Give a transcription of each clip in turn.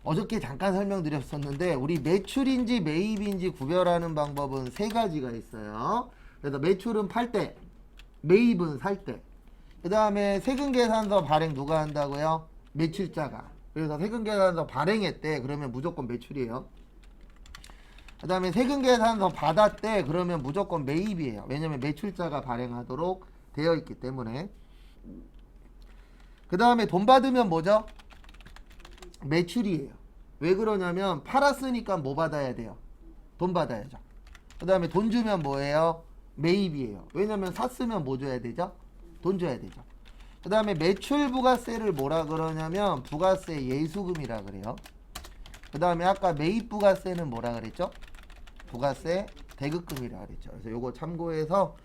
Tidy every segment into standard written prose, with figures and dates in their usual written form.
어저께 잠깐 설명드렸었는데 우리 매출인지 매입인지 구별하는 방법은 세 가지가 있어요. 그래서 매출은 팔 때, 매입은 살 때. 그 다음에 세금계산서 발행 누가 한다고요? 매출자가. 그래서 세금계산서 발행했대. 그러면 무조건 매출이에요. 그 다음에 세금계산서 받았대. 그러면 무조건 매입이에요. 왜냐면 매출자가 발행하도록 되어 있기 때문에. 그 다음에 돈 받으면 뭐죠? 매출이에요. 왜 그러냐면 팔았으니까 뭐 받아야 돼요? 돈 받아야죠. 그 다음에 돈 주면 뭐예요? 매입이에요. 왜냐면 샀으면 뭐 줘야 되죠? 돈 줘야 되죠. 그 다음에 매출 부가세를 뭐라 그러냐면 부가세 예수금이라 그래요. 그 다음에 아까 매입 부가세는 뭐라 그랬죠? 부가세 대급금이라 그랬죠. 그래서 요거 참고해서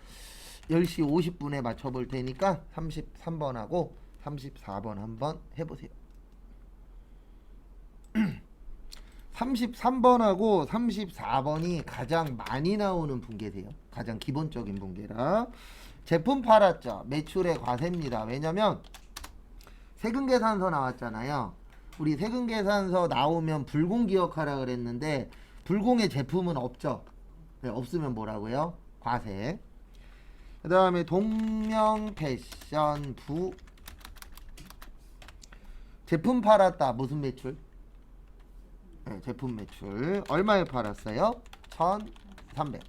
10시 50분에 맞춰볼 테니까 33번하고 34번 한번 해보세요. 33번하고 34번이 가장 많이 나오는 분계세요. 가장 기본적인 분계라. 제품 팔았죠. 매출의 과세입니다. 왜냐면 세금계산서 나왔잖아요. 우리 세금계산서 나오면 불공 기억하라 그랬는데 불공의 제품은 없죠. 네, 없으면 뭐라고요? 과세. 그 다음에 동명 패션 부 제품 팔았다. 무슨 매출? 네, 제품 매출 얼마에 팔았어요? 1,300.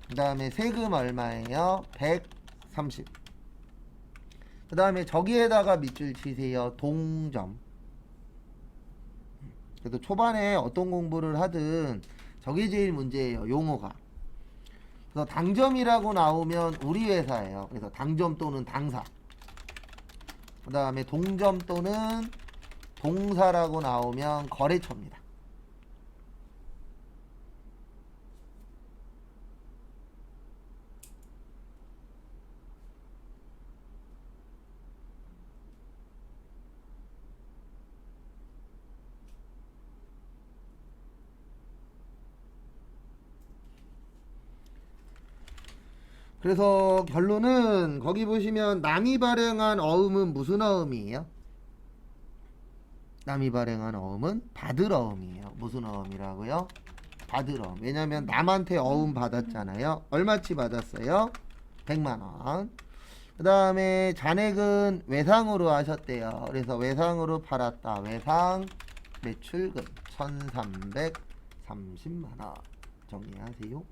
그 다음에 세금 얼마예요? 130. 그 다음에 저기에다가 밑줄 치세요. 동점. 그래도 초반에 어떤 공부를 하든 저게 제일 문제예요. 용어가. 그래서 당점이라고 나오면 우리 회사예요. 그래서 당점 또는 당사. 그 다음에 동점 또는 동사라고 나오면 거래처입니다. 그래서 결론은 거기 보시면 남이 발행한 어음은 무슨 어음이에요? 남이 발행한 어음은 받을 어음이에요. 무슨 어음이라고요? 받을 어음. 왜냐면 남한테 어음 받았잖아요. 얼마치 받았어요? 100만원. 그 다음에 잔액은 외상으로 하셨대요. 그래서 외상으로 팔았다. 외상 매출금 1330만원 정리하세요.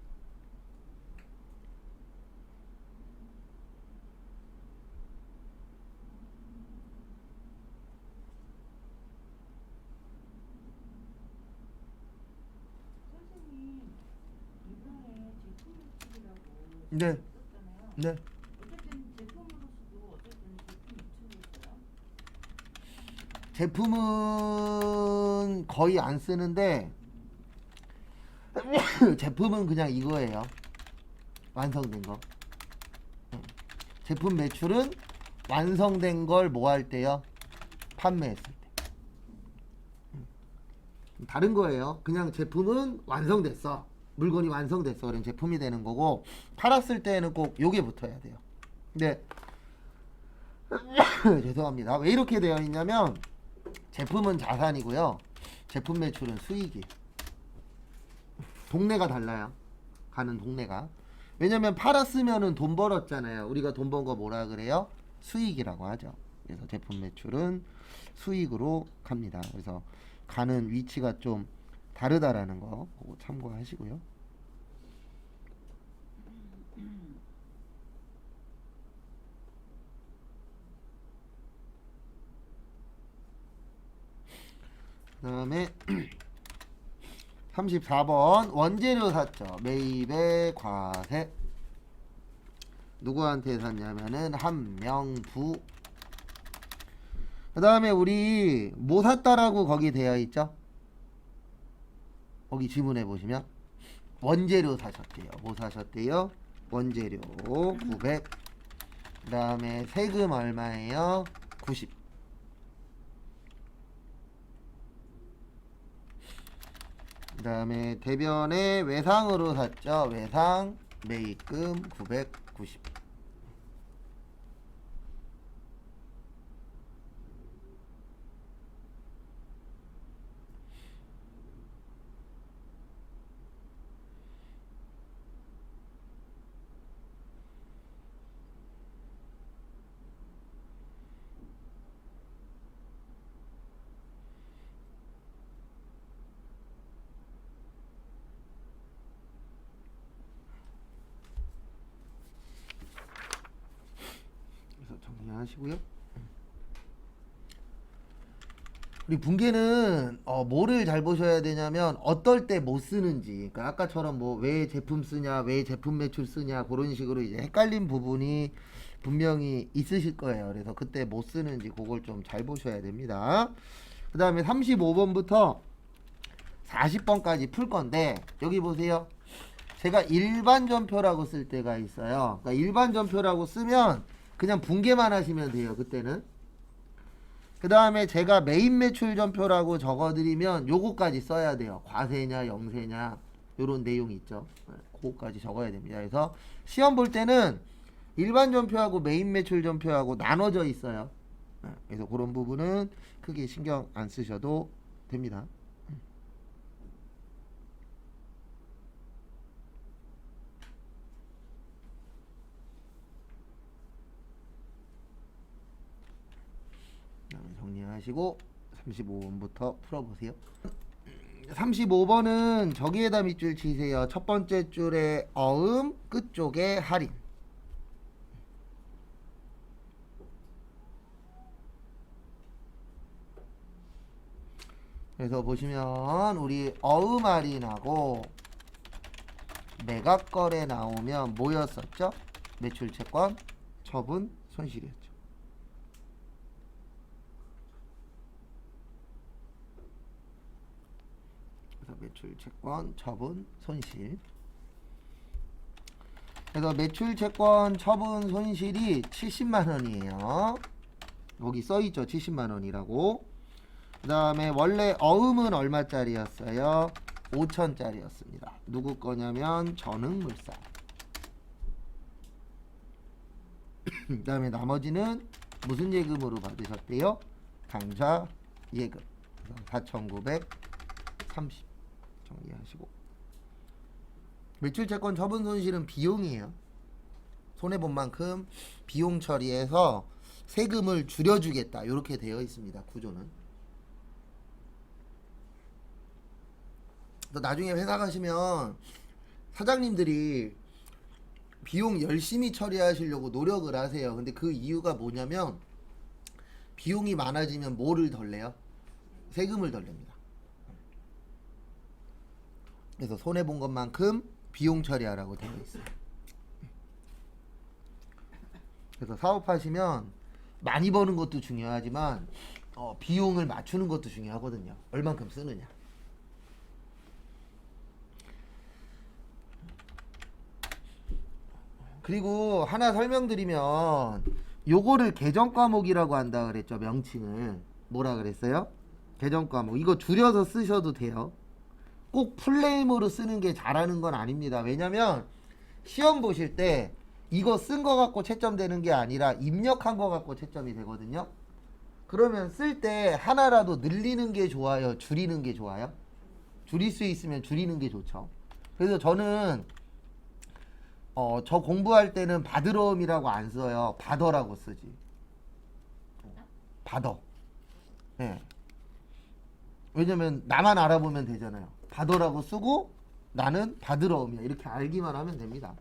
선생님, 이번에 제품 매출이라고 네. 썼잖아요. 네. 어쨌든 제품으로서도 어쨌든 제품 매출이 있어요. 제품은 거의 안 쓰는데 제품은 그냥 이거예요. 완성된 거. 제품 매출은 완성된 걸 뭐 할 때요? 판매했을 때. 다른 거예요. 그냥 제품은 완성됐어. 물건이 완성됐어. 그럼 제품이 되는 거고 팔았을 때는 꼭 요게 붙어야 돼요. 근데 죄송합니다. 왜 이렇게 되어 있냐면 제품은 자산이고요. 제품 매출은 수익이에요. 동네가 달라요. 가는 동네가. 왜냐면 팔았으면은 돈 벌었잖아요. 우리가 돈 번 거 뭐라 그래요? 수익이라고 하죠. 그래서 제품 매출은 수익으로 갑니다. 그래서 가는 위치가 좀 다르다라는 거 그거 참고하시고요. 그 다음에 34번 원재료 샀죠. 매입의 과세. 누구한테 샀냐면은 한명부. 그 다음에 우리 뭐 샀다라고 거기 되어 있죠? 거기 지문해 보시면 원재료 사셨대요. 뭐 사셨대요? 원재료 900. 그 다음에 세금 얼마예요? 90. 그 다음에 대변에 외상으로 샀죠. 외상 매입금 990. 정리하시고요. 우리 분계는 뭐를 잘 보셔야 되냐면 어떨 때 못 쓰는지, 그러니까 아까처럼 뭐 왜 제품 쓰냐, 왜 제품 매출 쓰냐 그런 식으로 이제 헷갈린 부분이 분명히 있으실 거예요. 그래서 그때 못 쓰는지 그걸 좀 잘 보셔야 됩니다. 그 다음에 35번부터 40번까지 풀 건데 여기 보세요. 제가 일반 전표라고 쓸 때가 있어요. 그러니까 일반 전표라고 쓰면 그냥 분계만 하시면 돼요. 그때는. 그 다음에 제가 메인 매출 전표라고 적어드리면 요거까지 써야 돼요. 과세냐 영세냐 요런 내용이 있죠. 그거까지 적어야 됩니다. 그래서 시험 볼 때는 일반 전표하고 메인 매출 전표하고 나눠져 있어요. 그래서 그런 부분은 크게 신경 안 쓰셔도 됩니다. 정리하시고 35번부터 풀어보세요. 35번은 저기에다 밑줄 치세요. 첫 번째 줄에 어음, 끝쪽에 할인. 그래서 보시면 우리 어음 할인하고 매각거래 나오면 뭐였었죠? 매출 채권, 처분, 손실이었죠. 그래서 매출 채권, 처분, 손실. 그래서 매출 채권, 처분, 손실이 70만 원이에요. 여기 써있죠. 70만 원이라고. 그 다음에 원래 어음은 얼마짜리였어요? 5천짜리였습니다. 누구 거냐면 전흥물산. 그 다음에 나머지는 무슨 예금으로 받으셨대요? 당좌 예금. 4,930 정리하시고. 매출채권 처분 손실은 비용이에요. 손해본 만큼 비용 처리해서 세금을 줄여주겠다 이렇게 되어 있습니다. 구조는. 나중에 회사 가시면 사장님들이 비용 열심히 처리하시려고 노력을 하세요. 근데 그 이유가 뭐냐면 비용이 많아지면 뭐를 덜 내요? 세금을 덜 냅니다. 그래서 손해본 것만큼 비용 처리하라고 되어 있어요. 그래서 사업하시면 많이 버는 것도 중요하지만 비용을 맞추는 것도 중요하거든요. 얼만큼 쓰느냐. 그리고 하나 설명드리면 요거를 개정 과목이라고 한다 그랬죠. 명칭을 뭐라 그랬어요? 개정 과목. 이거 줄여서 쓰셔도 돼요. 꼭 풀네임으로 쓰는 게 잘하는 건 아닙니다. 왜냐면 시험 보실 때 이거 쓴 거 갖고 채점되는 게 아니라 입력한 거 갖고 채점이 되거든요. 그러면 쓸 때 하나라도 늘리는 게 좋아요? 줄이는 게 좋아요? 줄일 수 있으면 줄이는 게 좋죠. 그래서 저는 저 공부할 때는 바드러움이라고 안 써요. 바더라고 쓰지. 바더. 예. 왜냐면 나만 알아보면 되잖아요. 바더라고 쓰고 나는 바드러움이야. 이렇게 알기만 하면 됩니다.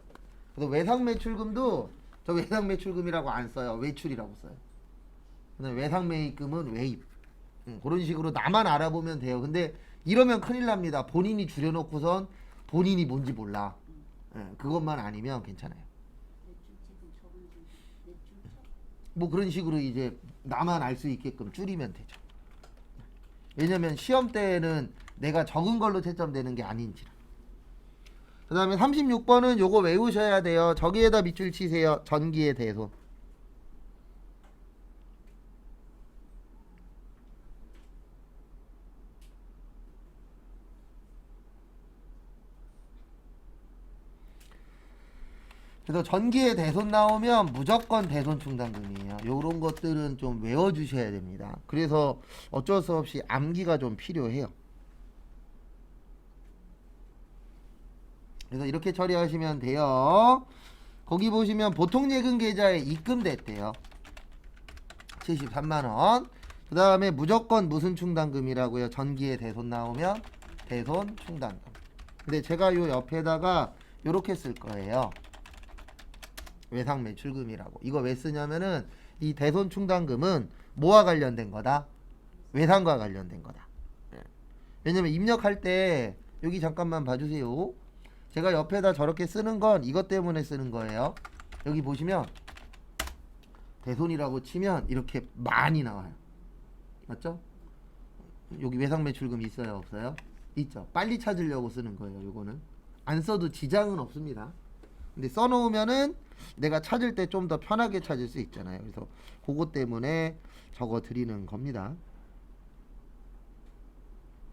그래서 외상매출금도 저 외상매출금이라고 안 써요. 외출이라고 써요. 근데 외상매입금은 외입. 그런 식으로 나만 알아보면 돼요. 근데 이러면 큰일 납니다. 본인이 줄여놓고선 본인이 뭔지 몰라. 그것만 아니면 괜찮아요. 뭐 그런 식으로 이제 나만 알 수 있게끔 줄이면 되죠. 왜냐면 시험 때는 내가 적은 걸로 채점되는 게 아닌지라. 그 다음에 36번은 요거 외우셔야 돼요. 저기에다 밑줄 치세요. 전기의 대손. 그래서 전기의 대손 나오면 무조건 대손 충당금이에요. 요런 것들은 좀 외워주셔야 됩니다. 그래서 어쩔 수 없이 암기가 좀 필요해요. 그래서 이렇게 처리하시면 돼요. 거기 보시면 보통 예금 계좌에 입금됐대요. 73만원. 그 다음에 무조건 무슨 충당금이라고요? 전기의 대손 나오면 대손 충당금. 근데 제가 요 옆에다가 요렇게 쓸 거예요. 외상매출금이라고. 이거 왜 쓰냐면은 이 대손 충당금은 뭐와 관련된 거다? 외상과 관련된 거다. 예. 왜냐면 입력할 때 여기 잠깐만 봐주세요. 제가 옆에다 저렇게 쓰는 건 이것 때문에 쓰는 거예요. 여기 보시면 대손이라고 치면 이렇게 많이 나와요. 맞죠? 여기 외상 매출금 있어요, 없어요? 있죠. 빨리 찾으려고 쓰는 거예요. 요거는 안 써도 지장은 없습니다. 근데 써놓으면은 내가 찾을 때 좀 더 편하게 찾을 수 있잖아요. 그래서 그것 때문에 적어 드리는 겁니다.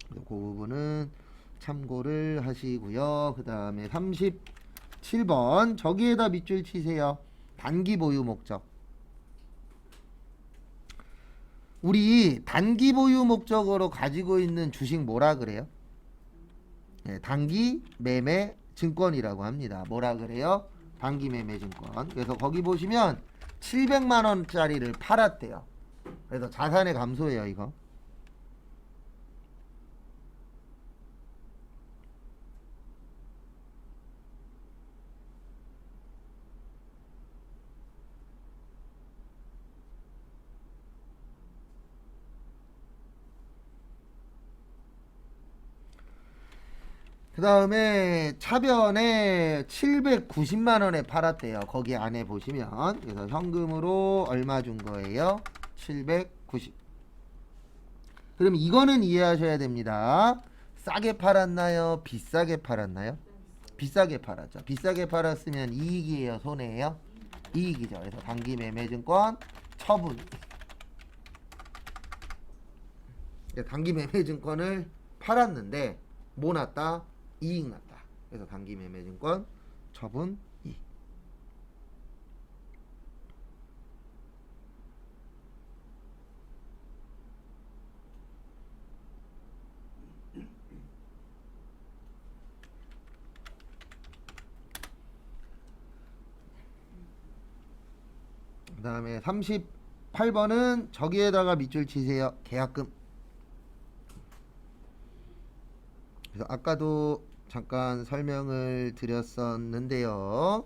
그래서 그 부분은 참고를 하시고요. 그 다음에 37번 저기에다 밑줄 치세요. 단기 보유 목적. 우리 단기 보유 목적으로 가지고 있는 주식 뭐라 그래요? 네, 단기 매매 증권이라고 합니다. 뭐라 그래요? 단기 매매 증권. 그래서 거기 보시면 700만 원짜리를 팔았대요. 그래서 자산의 감소예요, 이거. 그 다음에 차변에 790만 원에 팔았대요. 거기 안에 보시면. 그래서 현금으로 얼마 준 거예요? 790. 그럼 이거는 이해하셔야 됩니다. 싸게 팔았나요? 비싸게 팔았나요? 비싸게 팔았죠. 비싸게 팔았으면 이익이에요? 손해예요? 이익이죠. 그래서 단기 매매증권 처분. 단기 매매증권을 팔았는데 뭐 났다? 이익 났다. 그래서 단기 매매증권 처분 이익. 그 다음에 38번은 저기에다가 밑줄 치세요. 계약금. 그래서 아까도 잠깐 설명을 드렸었는데요.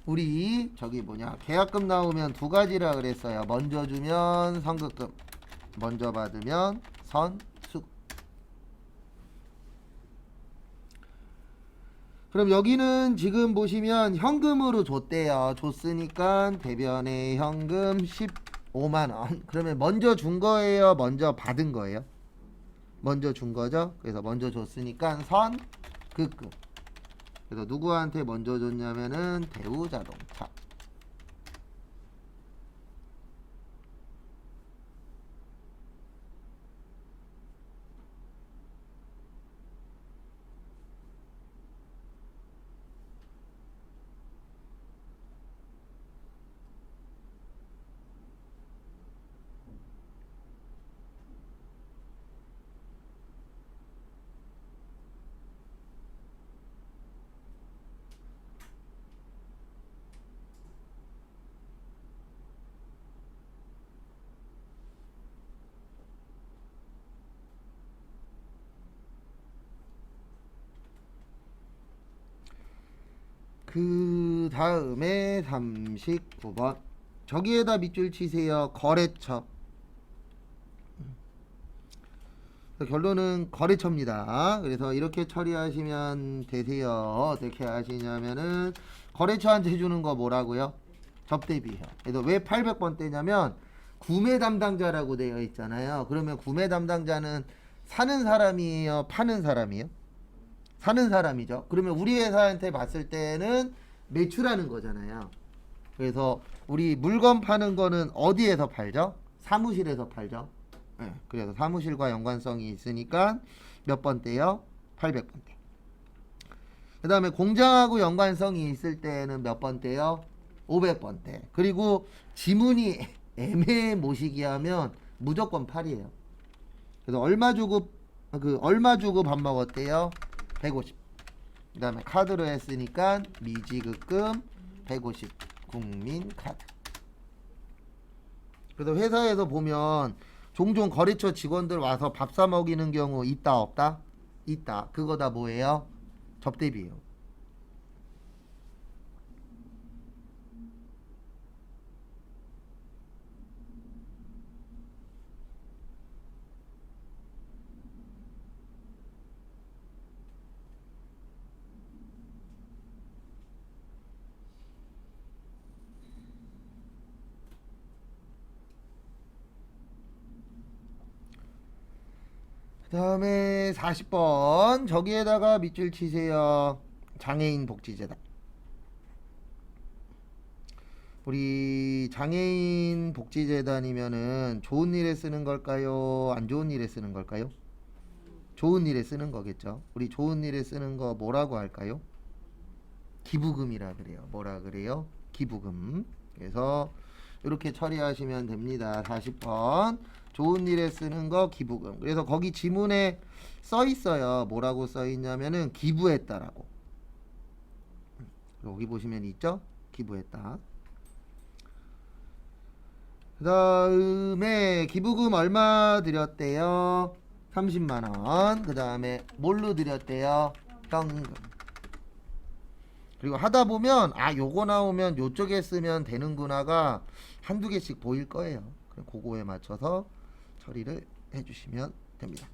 우리 저기 뭐냐 계약금 나오면 두 가지라 그랬어요. 먼저 주면 선급금, 먼저 받으면 선수금. 그럼 여기는 지금 보시면 현금으로 줬대요. 줬으니까 대변에 현금 15만원. 그러면 먼저 준 거예요? 먼저 받은 거예요? 먼저 준 거죠. 그래서 먼저 줬으니까 선급금. 그래서 누구한테 먼저 줬냐면은 대우자동차. 그 다음에 39번 저기에다 밑줄 치세요. 거래처. 결론은 거래처입니다. 그래서 이렇게 처리하시면 되세요. 어떻게 하시냐면은 거래처한테 주는 거 뭐라고요? 접대비요. 그래서 왜 800번 떼냐면 구매 담당자라고 되어 있잖아요. 그러면 구매 담당자는 사는 사람이에요? 파는 사람이에요? 사는 사람이죠. 그러면 우리 회사한테 봤을 때는 매출하는 거잖아요. 그래서 우리 물건 파는 거는 어디에서 팔죠? 사무실에서 팔죠. 네, 그래서 사무실과 연관성이 있으니까 몇 번대요? 800번대. 그 다음에 공장하고 연관성이 있을 때는 몇 번대요? 500번대. 그리고 지문이 애매해 모시기 하면 무조건 8이에요. 그래서 얼마 주고 밥 먹었대요? 150. 그 다음에 카드로 했으니까 미지급금 150 국민카드. 그래서 회사에서 보면 종종 거래처 직원들 와서 밥 사 먹이는 경우 있다 없다? 있다. 그거 다 뭐예요? 접대비예요. 다음에 40번 저기에다가 밑줄 치세요. 장애인 복지재단. 우리 장애인 복지재단이면은 좋은 일에 쓰는 걸까요? 안 좋은 일에 쓰는 걸까요? 좋은 일에 쓰는 거겠죠. 우리 좋은 일에 쓰는 거 뭐라고 할까요? 기부금이라 그래요. 뭐라 그래요? 기부금. 그래서 이렇게 처리하시면 됩니다. 40번 좋은 일에 쓰는 거 기부금. 그래서 거기 지문에 써 있어요. 뭐라고 써 있냐면은 기부했다라고. 여기 보시면 있죠? 기부했다. 그 다음에 기부금 얼마 드렸대요? 30만원. 그 다음에 뭘로 드렸대요? 현금. 그리고 하다 보면 아 요거 나오면 요쪽에 쓰면 되는구나가 한두 개씩 보일 거예요. 그럼 그거에 맞춰서 처리를 해주시면 됩니다.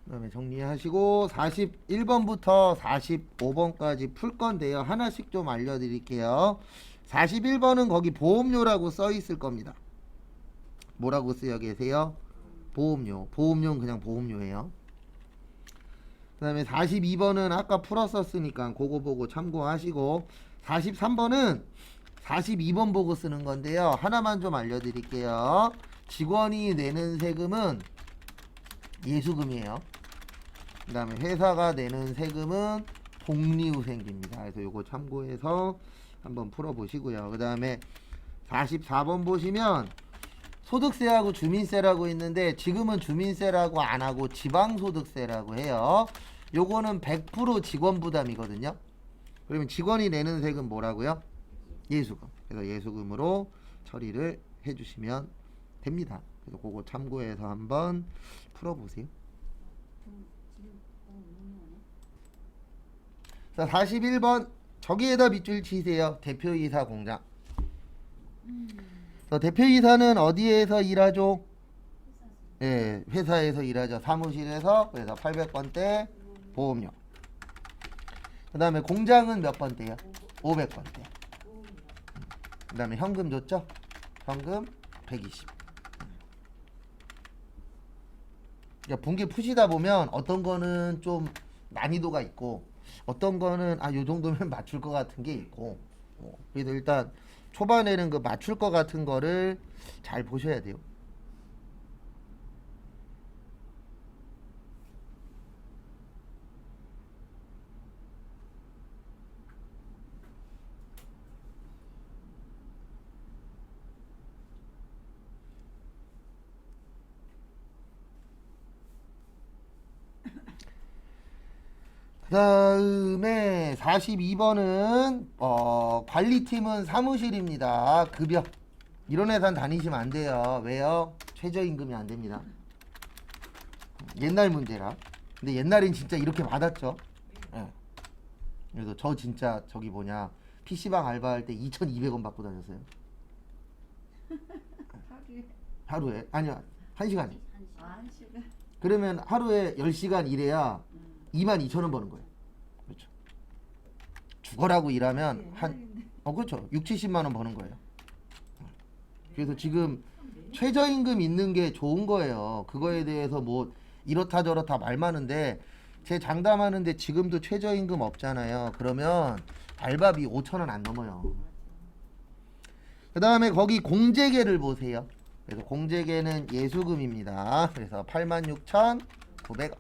그다음에 정리하시고 41번부터 45번까지 풀 건데요. 하나씩 좀 알려드릴게요. 41번은 거기 보험료라고 써 있을 겁니다. 뭐라고 쓰여 계세요? 보험료. 보험료는 그냥 보험료예요. 그 다음에 42번은 아까 풀었었으니까 그거 보고 참고하시고 43번은 42번 보고 쓰는 건데요. 하나만 좀 알려드릴게요. 직원이 내는 세금은 예수금이에요. 그 다음에 회사가 내는 세금은 복리후생비입니다. 그래서 요거 참고해서 한번 풀어보시고요. 그 다음에 44번 보시면 소득세하고 주민세라고 있는데 지금은 주민세라고 안 하고 지방소득세라고 해요. 요거는 100% 직원 부담이거든요. 그러면 직원이 내는 세금 뭐라고요? 예수금. 그래서 예수금으로 처리를 해주시면 됩니다. 그래서 그거 참고해서 한번 풀어보세요. 자, 41번 저기에다 밑줄 치세요. 대표이사 공장. 대표이사는 어디에서 일하죠? 예, 회사에서 일하죠. 사무실에서. 그래서 800번대 보험료. 그 다음에 공장은 몇 번대요? 500번대. 그 다음에 현금 줬죠? 현금 120. 그러니까 분기 푸시다 보면 어떤 거는 좀 난이도가 있고 어떤 거는 아 요 정도면 맞출 것 같은 게 있고 그래서 일단 초반에는 그 맞출 것 같은 거를 잘 보셔야 돼요. 그 다음에 42번은 관리팀은 사무실입니다. 급여 이런 회사는 다니시면 안 돼요. 왜요? 최저임금이 안 됩니다. 옛날 문제라. 근데 옛날엔 진짜 이렇게 받았죠. 예. 그래서 저 진짜 저기 뭐냐 PC방 알바할 때 2,200원 받고 다녔어요. 하루에 하루에? 아니야 1시간에. 한 시간. 그러면 하루에 10시간 일해야 22,000원 버는 거예요. 그렇죠. 죽어라고 일하면 한 그렇죠. 6, 70만 원 버는 거예요. 그래서 지금 최저임금 있는 게 좋은 거예요. 그거에 대해서 뭐 이렇다 저렇다 말 많은데 제 장담하는데 지금도 최저임금 없잖아요. 그러면 알바비 5,000원 안 넘어요. 그 다음에 거기 공제계를 보세요. 그래서 공제계는 예수금입니다. 그래서 86,900원.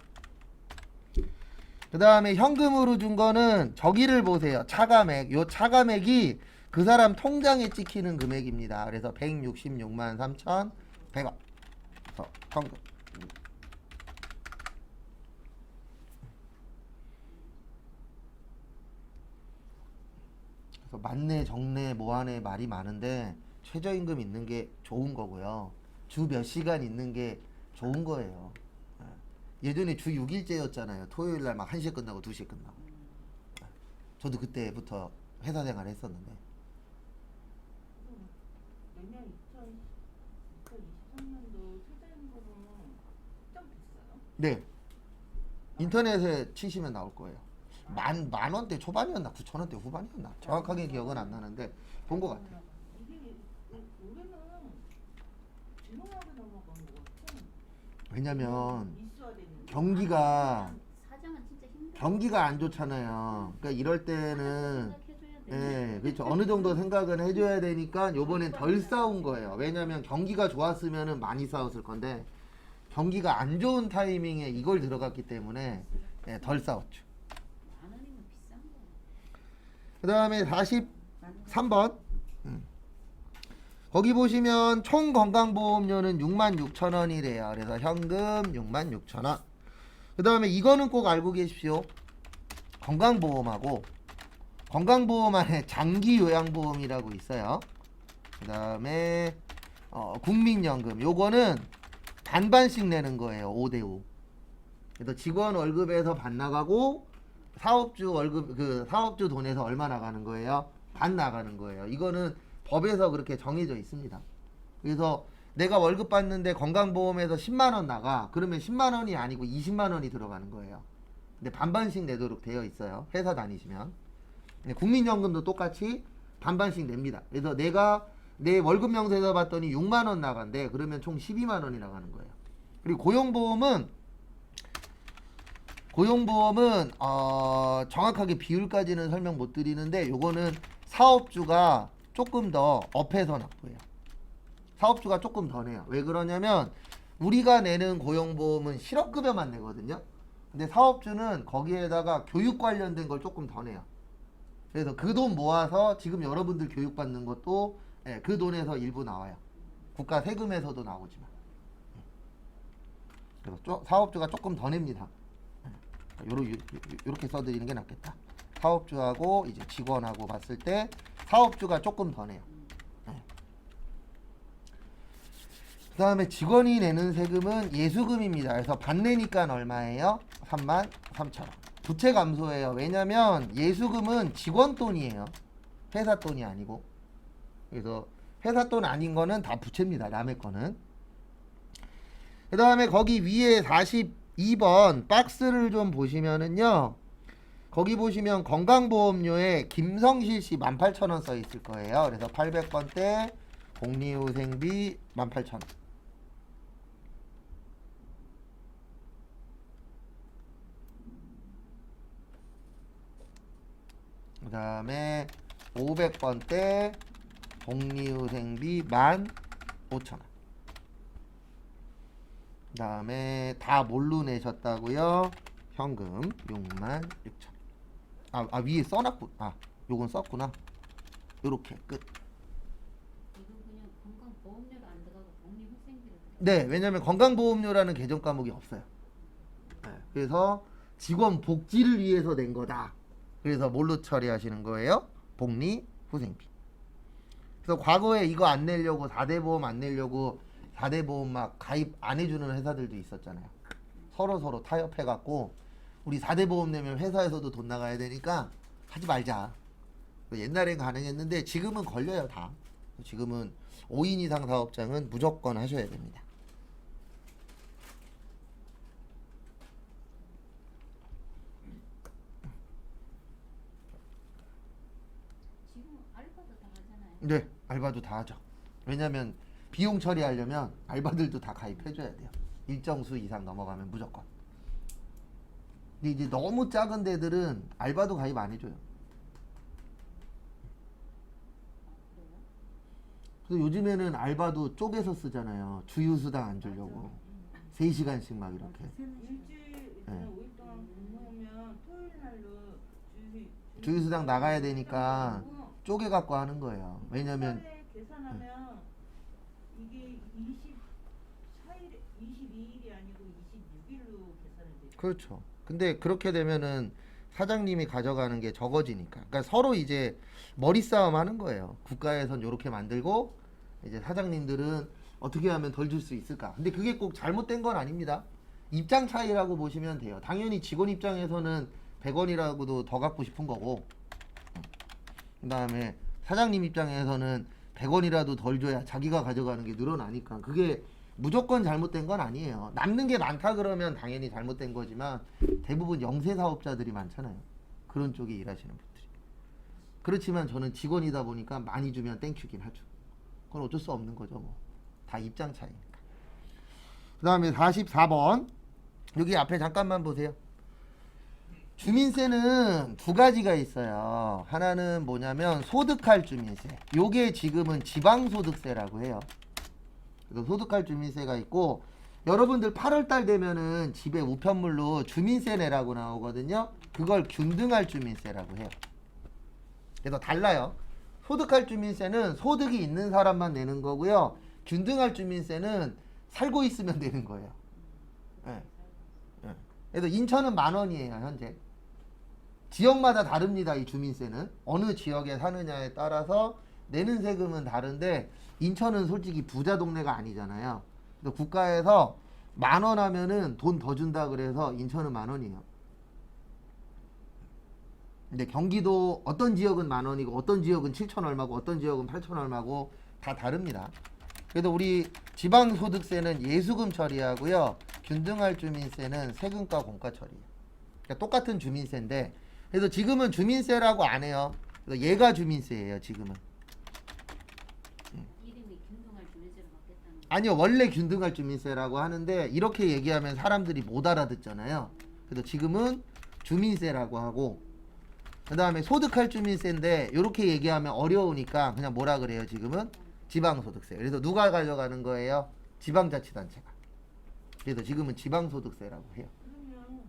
그 다음에 현금으로 준 거는 저기를 보세요. 차감액. 요 차감액이 그 사람 통장에 찍히는 금액입니다. 그래서 166만 3,100원. 그래서 현금. 그래서 만내 정내 모안에 말이 많은데 최저임금 있는 게 좋은 거고요. 주 몇 시간 있는 게 좋은 거예요. 예전에 주 6일제였잖아요. 토요일날 막 1시에 끝나고 2시에 끝나고. 저도 그때부터 회사 생활 했었는데. 몇 년 2023년도 최저임금은 책정됐어요? 네. 인터넷에 치시면 나올 거예요. 만 원대 초반이었나 9천 원대 후반이었나 정확하게 기억은 안 나는데 본 것 같아요. 이게 올해는 조용하게 넘어간 것 같아. 왜냐면 이슈화되는 경기가 사정은 진짜 힘들어. 경기가 안 좋잖아요. 그러니까 이럴 때는 생각해줘야 돼. 예, 그렇죠. 어느 정도 생각은 해줘야 되니까 요번엔 덜 싸운 거예요. 왜냐면 경기가 좋았으면은 많이 싸웠을 건데 경기가 안 좋은 타이밍에 이걸 들어갔기 때문에 예, 덜 싸웠죠. 만 원이면 비싼 거. 그 다음에 43번. 거기 보시면 총 건강보험료는 66,000원이래요. 그래서 현금 66,000원. 그 다음에 이거는 꼭 알고 계십시오. 건강보험하고 건강보험 안에 장기요양보험이라고 있어요. 그 다음에 국민연금. 요거는 반반씩 내는 거예요. 5대5. 그래서 직원 월급에서 반 나가고 사업주 월급 그 사업주 돈에서 얼마 나가는 거예요? 반 나가는 거예요. 이거는 법에서 그렇게 정해져 있습니다. 그래서 내가 월급 받는데 건강보험에서 10만 원 나가. 그러면 10만 원이 아니고 20만 원이 들어가는 거예요. 근데 반반씩 내도록 되어 있어요. 회사 다니시면. 국민연금도 똑같이 반반씩 냅니다. 그래서 내가 내 월급 명세서 봤더니 6만 원 나간대. 그러면 총 12만 원이 나가는 거예요. 그리고 고용보험은 정확하게 비율까지는 설명 못 드리는데 요거는 사업주가 조금 더 업해서 납부해요. 사업주가 조금 더 내요. 왜 그러냐면 우리가 내는 고용보험은 실업급여만 내거든요. 근데 사업주는 거기에다가 교육 관련된 걸 조금 더 내요. 그래서 그 돈 모아서 지금 여러분들 교육받는 것도 예, 그 돈에서 일부 나와요. 국가 세금에서도 나오지만. 그래서 사업주가 조금 더 냅니다. 요렇게 써드리는 게 낫겠다. 사업주하고 이제 직원하고 봤을 때 사업주가 조금 더 내요. 그 다음에 직원이 내는 세금은 예수금입니다. 그래서 반내니까 얼마예요? 33,000원. 부채 감소해요. 왜냐면 예수금은 직원 돈이에요. 회사 돈이 아니고. 그래서 회사 돈 아닌 거는 다 부채입니다. 남의 거는. 그 다음에 거기 위에 42번 박스를 좀 보시면은요. 거기 보시면 건강보험료에 김성실 씨 18,000원 써 있을 거예요. 그래서 800번대 복리후생비 18,000원. 그 다음에 500번대 복리후생비 15,000원. 그 다음에 다 뭘로 내셨다고요? 현금 66,000원. 위에 써놨구. 요건 썼구나. 요렇게 끝. 이거 그냥 건강보험료가 안 들어가고 복리후생비로 들어가. 네, 왜냐면 건강보험료라는 개정 과목이 없어요. 네, 그래서 직원 복지를 위해서 낸 거다. 그래서 뭘로 처리하시는 거예요? 복리후생비. 그래서 과거에 이거 안 내려고 4대 보험 안 내려고 4대 보험 막 가입 안 해주는 회사들도 있었잖아요. 서로 타협해갖고 우리 4대 보험 내면 회사에서도 돈 나가야 되니까 하지 말자. 옛날엔 가능했는데 지금은 걸려요 다. 지금은 5인 이상 사업장은 무조건 하셔야 됩니다. 지금 알바도 다 하잖아요. 네, 알바도 다 하죠. 왜냐면 비용 처리하려면 알바들도 다 가입해줘야 돼요. 일정 수 이상 넘어가면 무조건. 근데 이제 너무 작은 데들은 알바도 가입 안 해줘요. 그래요? 그래서 요즘에는 알바도 쪼개서 쓰잖아요. 주휴수당 안 주려고. 3시간씩 막 이렇게. 일주일 네. 5일 동안 근무하면 토요일 날로 주휴수당 나가야 되니까 쪼개갖고 하는 거예요. 왜냐면 계산하면 이게 22일이 아니고 26일로 계산이 돼요. 그렇죠. 근데 그렇게 되면은 사장님이 가져가는 게 적어지니까. 그러니까 서로 이제 머리 싸움 하는 거예요. 국가에선 요렇게 만들고 이제 사장님들은 어떻게 하면 덜 줄 수 있을까. 근데 그게 꼭 잘못된 건 아닙니다. 입장 차이라고 보시면 돼요. 당연히 직원 입장에서는 100원이라고도 더 갖고 싶은 거고, 그 다음에 사장님 입장에서는 100원이라도 덜 줘야 자기가 가져가는 게 늘어나니까 그게 무조건 잘못된 건 아니에요. 남는 게 많다 그러면 당연히 잘못된 거지만 대부분 영세 사업자들이 많잖아요. 그런 쪽에 일하시는 분들이. 그렇지만 저는 직원이다 보니까 많이 주면 땡큐긴 하죠. 그건 어쩔 수 없는 거죠. 뭐. 다 입장 차이니까. 그 다음에 44번 여기 앞에 잠깐만 보세요. 주민세는 두 가지가 있어요. 하나는 뭐냐면 소득할 주민세. 요게 지금은 지방소득세라고 해요. 그래서 소득할 주민세가 있고 여러분들 8월달 되면은 집에 우편물로 주민세 내라고 나오거든요. 그걸 균등할 주민세라고 해요. 그래서 달라요. 소득할 주민세는 소득이 있는 사람만 내는 거고요. 균등할 주민세는 살고 있으면 내는 거예요. 예. 예. 그래서 인천은 10,000원이에요 현재. 지역마다 다릅니다. 이 주민세는 어느 지역에 사느냐에 따라서 내는 세금은 다른데 인천은 솔직히 부자 동네가 아니잖아요. 그래서 국가에서 10,000원 하면은 돈 더 준다 그래서 인천은 10,000원이에요. 근데 경기도 어떤 지역은 10,000원이고 어떤 지역은 7,000 얼마고 어떤 지역은 8,000 얼마고 다 다릅니다. 그래도 우리 지방소득세는 예수금 처리하고요. 균등할 주민세는 세금과 공과 처리해요. 그러니까 똑같은 주민세인데 그래서 지금은 주민세라고 안 해요. 그래서 얘가 주민세예요. 지금은. 이름이 균등할 주민세로 바뀌었다는 거. 아니요. 원래 균등할 주민세라고 하는데 이렇게 얘기하면 사람들이 못 알아듣잖아요. 그래서 지금은 주민세라고 하고 그 다음에 소득할 주민세인데 이렇게 얘기하면 어려우니까 그냥 뭐라 그래요. 지금은 지방소득세. 그래서 누가 가져가는 거예요? 지방자치단체가. 그래서 지금은 지방소득세라고 해요. 그러면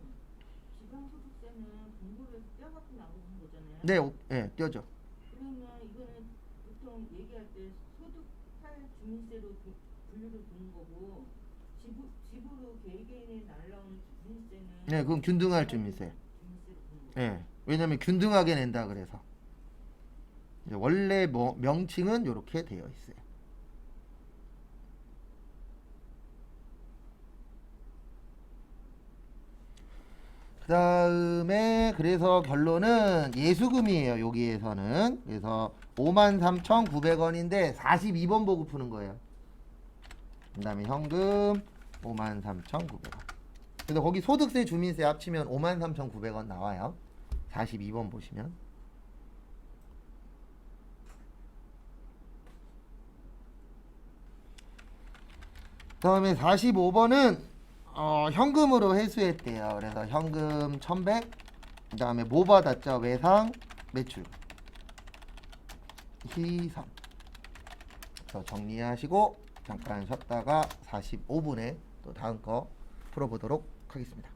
지방소득세는 공부를 떼어갖고 나오는 거잖아요. 네, 네, 떼죠. 그러면 이거는 보통 얘기할 때 소득할 주민세로 분류를 두는 거고 집으로 개개인이 날라오는 주민세는 네, 그건 균등할 주민세. 주민세로 두는 거예요. 네, 왜냐면 균등하게 낸다 그래서. 이제 원래 뭐 명칭은 이렇게 되어 있어요. 그 다음에 그래서 결론은 예수금이에요. 여기에서는. 그래서 53,900원인데 42번 보고 푸는 거예요. 그 다음에 현금 53,900원. 그래서 거기 소득세 주민세 합치면 53,900원 나와요. 42번 보시면. 그 다음에 45번은 현금으로 회수했대요. 그래서 현금 1,100, 그 다음에 뭐 받았죠? 외상, 매출, 희상. 그래서 정리하시고 잠깐 쉬었다가 45분에 또 다음 거 풀어보도록 하겠습니다.